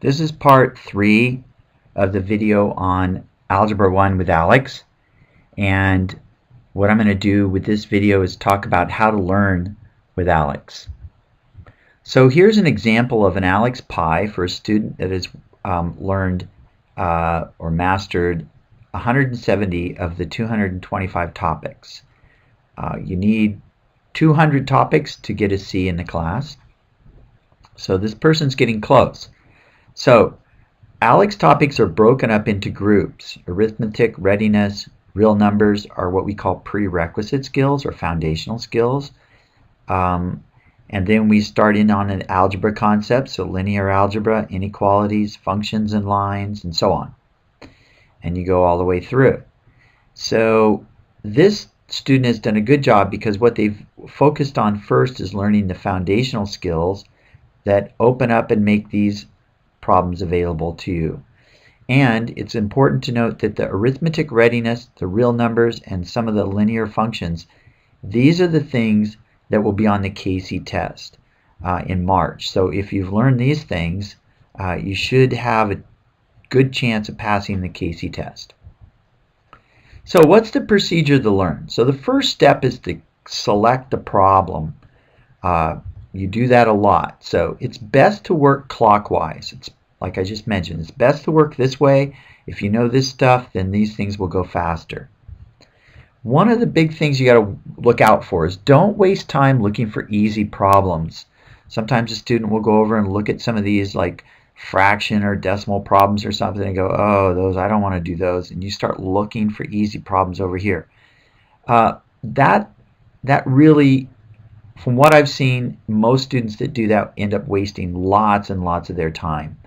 This is part 3 of the video on Algebra 1 with ALEKS, and what I'm going to do with this video is talk about how to learn with ALEKS. So here's an example of an ALEKS Pi for a student that has learned or mastered 170 of the 225 topics. You need 200 topics to get a C in the class, so this person's getting close. So ALEKS topics are broken up into groups. Arithmetic, readiness, real numbers are what we call prerequisite skills or foundational skills. And then we start in on an algebra concept, so linear algebra, inequalities, functions and lines, and so on. And you go all the way through. So this student has done a good job because what they've focused on first is learning the foundational skills that open up and make these problems available to you. And it's important to note that the arithmetic readiness, the real numbers, and some of the linear functions, these are the things that will be on the KC test in March. So if you've learned these things, you should have a good chance of passing the KC test. So what's the procedure to learn? So the first step is to select the problem. You do that a lot. So it's best to work clockwise. It's like I just mentioned, it's best to work this way. If you know this stuff, then these things will go faster. One of the big things you got to look out for is don't waste time looking for easy problems. Sometimes a student will go over and look at some of these like fraction or decimal problems or something and go, oh, those, I don't want to do those. And you start looking for easy problems over here. That really, from what I've seen, most students that do that end up wasting lots and lots of their time.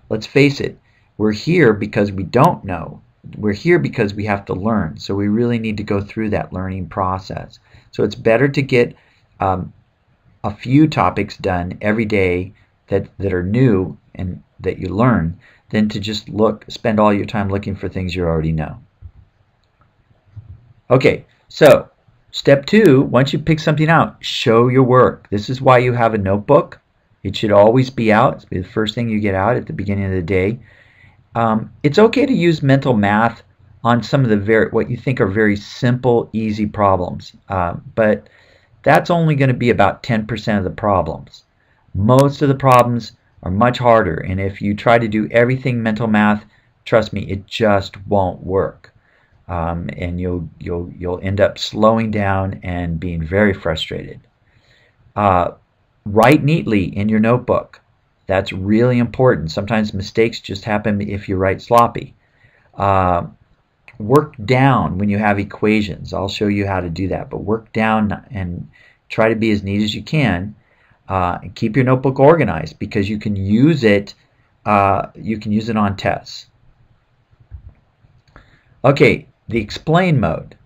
Let's face it, we're here because we don't know. We're here because we have to learn. So we really need to go through that learning process. So it's better to get a few topics done every day that are new and that you learn than to just spend all your time looking for things you already know. Okay, so step 2, once you pick something out, show your work. This is why you have a notebook. It should always be out. It's the first thing you get out at the beginning of the day. It's okay to use mental math on some of the what you think are very simple, easy problems, but that's only going to be about 10% of the problems. Most of the problems are much harder, and if you try to do everything mental math, trust me, it just won't work, and you'll end up slowing down and being very frustrated. Write neatly in your notebook. That's really important. Sometimes mistakes just happen if you write sloppy. Work down when you have equations. I'll show you how to do that, but work down and try to be as neat as you can. And keep your notebook organized because you can use it. You can use it on tests. Okay, the explain mode.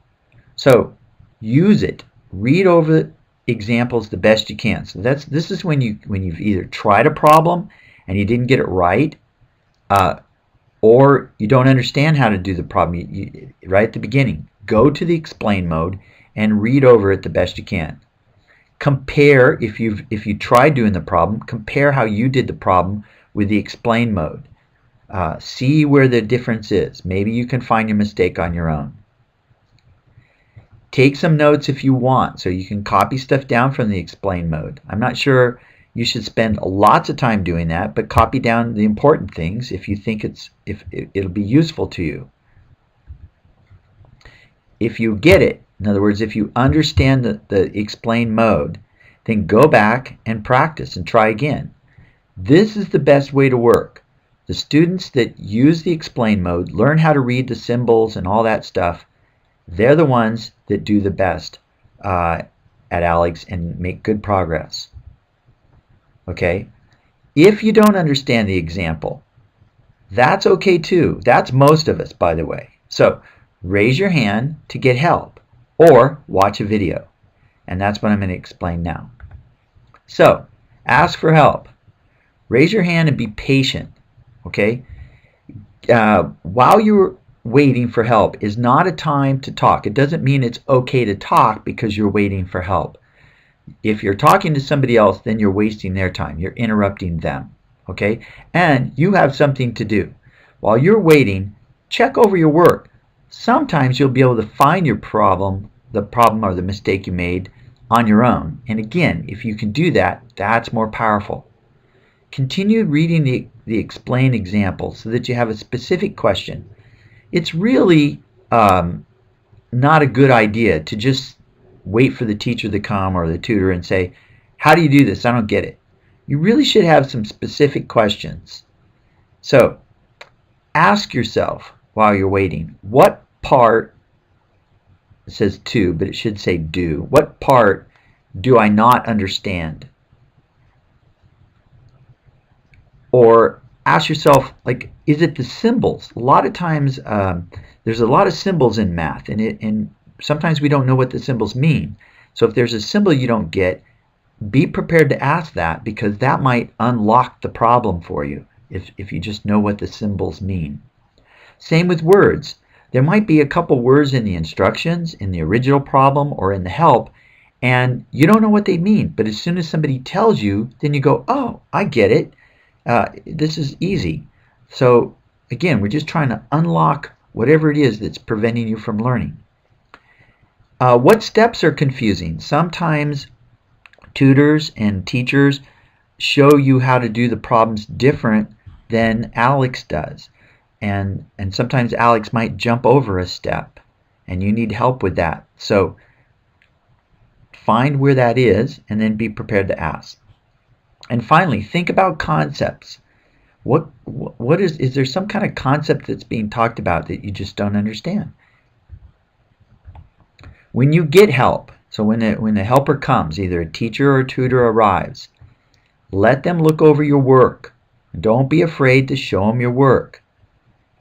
So use it. Read over examples the best you can. So this is when you've either tried a problem and you didn't get it right, or you don't understand how to do the problem right at the beginning. Go to the explain mode and read over it the best you can. Compare, if you tried doing the problem, compare how you did the problem with the explain mode. See where the difference is. Maybe you can find your mistake on your own. Take some notes if you want, so you can copy stuff down from the explain mode. I'm not sure you should spend lots of time doing that, but copy down the important things if you think it'll be useful to you. If you get it, in other words, if you understand the explain mode, then go back and practice and try again. This is the best way to work. The students that use the explain mode, learn how to read the symbols and all that stuff, they're the ones that do the best at ALEKS and make good progress. Okay? If you don't understand the example, that's okay too. That's most of us, by the way. So raise your hand to get help or watch a video. And that's what I'm going to explain now. So ask for help. Raise your hand and be patient. Okay? While you're waiting for help is not a time to talk. It doesn't mean it's okay to talk because you're waiting for help. If you're talking to somebody else, then you're wasting their time. You're interrupting them. okay? And you have something to do. While you're waiting, check over your work. Sometimes you'll be able to find your problem, the problem or the mistake you made on your own. And again, if you can do that, that's more powerful. Continue reading the explain example so that you have a specific question. It's really not a good idea to just wait for the teacher to come or the tutor and say, how do you do this? I don't get it. You really should have some specific questions. So ask yourself while you're waiting, what part, it says to, but it should say do, what part do I not understand? Or ask yourself, like, is it the symbols? A lot of times there's a lot of symbols in math, and sometimes we don't know what the symbols mean. So if there's a symbol you don't get, be prepared to ask that, because that might unlock the problem for you if you just know what the symbols mean. Same with words. There might be a couple words in the instructions, in the original problem, or in the help, and you don't know what they mean. But as soon as somebody tells you, then you go, oh, I get it. This is easy. So again, we're just trying to unlock whatever it is that's preventing you from learning. What steps are confusing? Sometimes tutors and teachers show you how to do the problems different than ALEKS does. And sometimes ALEKS might jump over a step, and you need help with that. So find where that is and then be prepared to ask. And finally, think about concepts. What is there some kind of concept that's being talked about that you just don't understand? When you get help, so when the helper comes, either a teacher or a tutor arrives, let them look over your work. Don't be afraid to show them your work.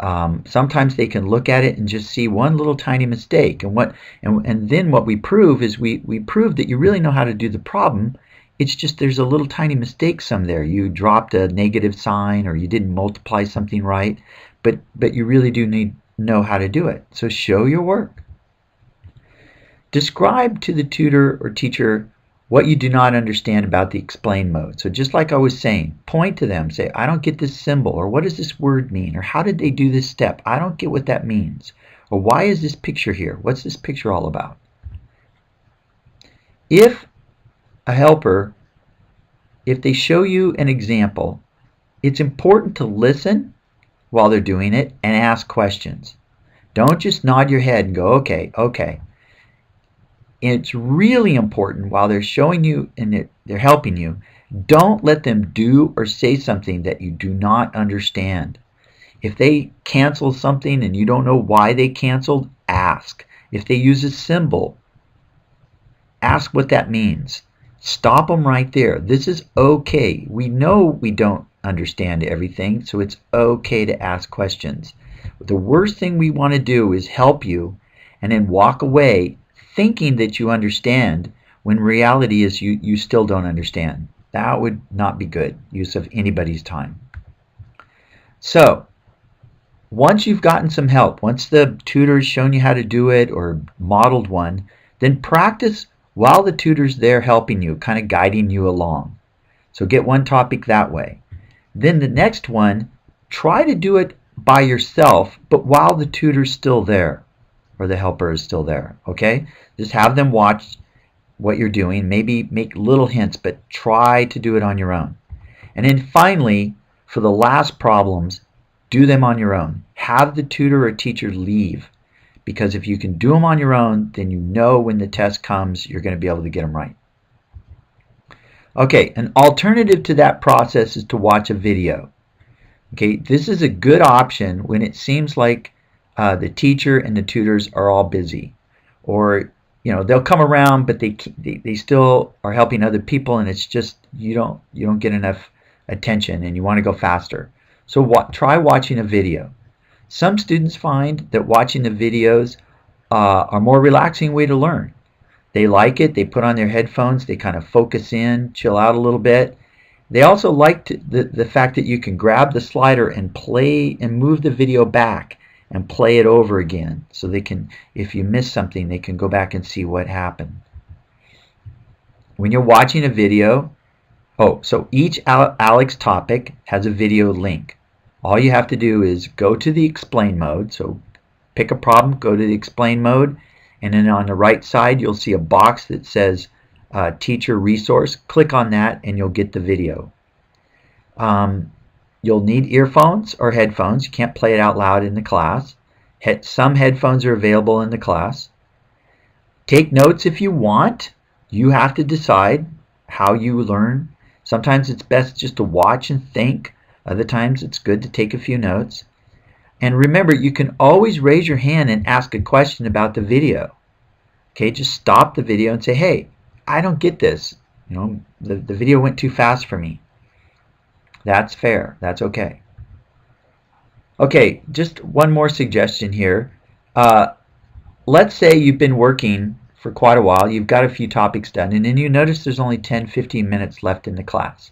Sometimes they can look at it and just see one little tiny mistake, and then what we prove is we prove that you really know how to do the problem. It's just there's a little tiny mistake there. You dropped a negative sign, or you didn't multiply something right, but you really do know how to do it. So show your work. Describe to the tutor or teacher what you do not understand about the explain mode. So just like I was saying, point to them, say, I don't get this symbol, or what does this word mean, or how did they do this step? I don't get what that means. Or why is this picture here? What's this picture all about? If a helper, if they show you an example, it's important to listen while they're doing it and ask questions. Don't just nod your head and go, okay, okay. It's really important while they're showing you and they're helping you, don't let them do or say something that you do not understand. If they cancel something and you don't know why they canceled, ask. If they use a symbol, ask what that means. Stop them right there. This is okay. We know we don't understand everything, so it's okay to ask questions. The worst thing we want to do is help you and then walk away thinking that you understand, when reality is you still don't understand. That would not be good use of anybody's time. So once you've gotten some help, once the tutor's shown you how to do it or modeled one, then practice while the tutor's there helping you, kind of guiding you along. So get one topic that way. Then the next one, try to do it by yourself, but while the tutor's still there, or the helper is still there, okay? Just have them watch what you're doing, maybe make little hints, but try to do it on your own. And then finally, for the last problems, do them on your own. Have the tutor or teacher leave, because if you can do them on your own, then you know when the test comes, you're going to be able to get them right. Okay, an alternative to that process is to watch a video. Okay, this is a good option when it seems like the teacher and the tutors are all busy, or they'll come around, but they still are helping other people, and it's just you don't get enough attention, and you want to go faster. So try watching a video. Some students find that watching the videos are a more relaxing way to learn. They like it. They put on their headphones. They kind of focus in, chill out a little bit. They also like the fact that you can grab the slider and play and move the video back and play it over again, so they can, if you miss something, they can go back and see what happened. When you're watching a video, Oh, so each ALEKS topic has a video link. All you have to do is go to the explain mode. So pick a problem, go to the explain mode, and then on the right side you'll see a box that says teacher resource. Click on that and you'll get the video. You'll need earphones or headphones. You can't play it out loud in the class. Some headphones are available in the class. Take notes if you want. You have to decide how you learn. Sometimes it's best just to watch and think. Other times it's good to take a few notes. And remember, you can always raise your hand and ask a question about the video. Okay, just stop the video and say, hey, I don't get this. You know, the video went too fast for me. That's fair. That's okay. Okay, just one more suggestion here. Let's say you've been working for quite a while, you've got a few topics done, and then you notice there's only 10-15 minutes left in the class.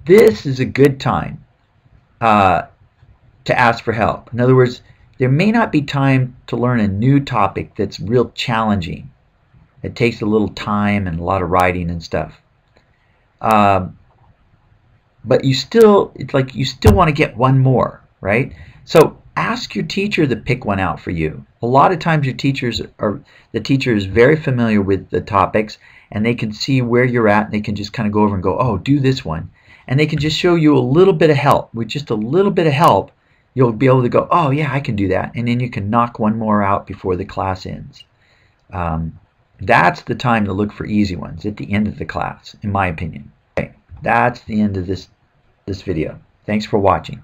This is a good time to ask for help. In other words, there may not be time to learn a new topic that's real challenging. It takes a little time and a lot of writing and stuff. But you still want to get one more, right? So ask your teacher to pick one out for you. A lot of times the teacher is very familiar with the topics, and they can see where you're at, and they can just kind of go over and go, oh, do this one. And they can just show you a little bit of help. With just a little bit of help, you'll be able to go, oh yeah, I can do that. And then you can knock one more out before the class ends. That's the time to look for easy ones, at the end of the class, in my opinion. Okay, that's the end of this video. Thanks for watching.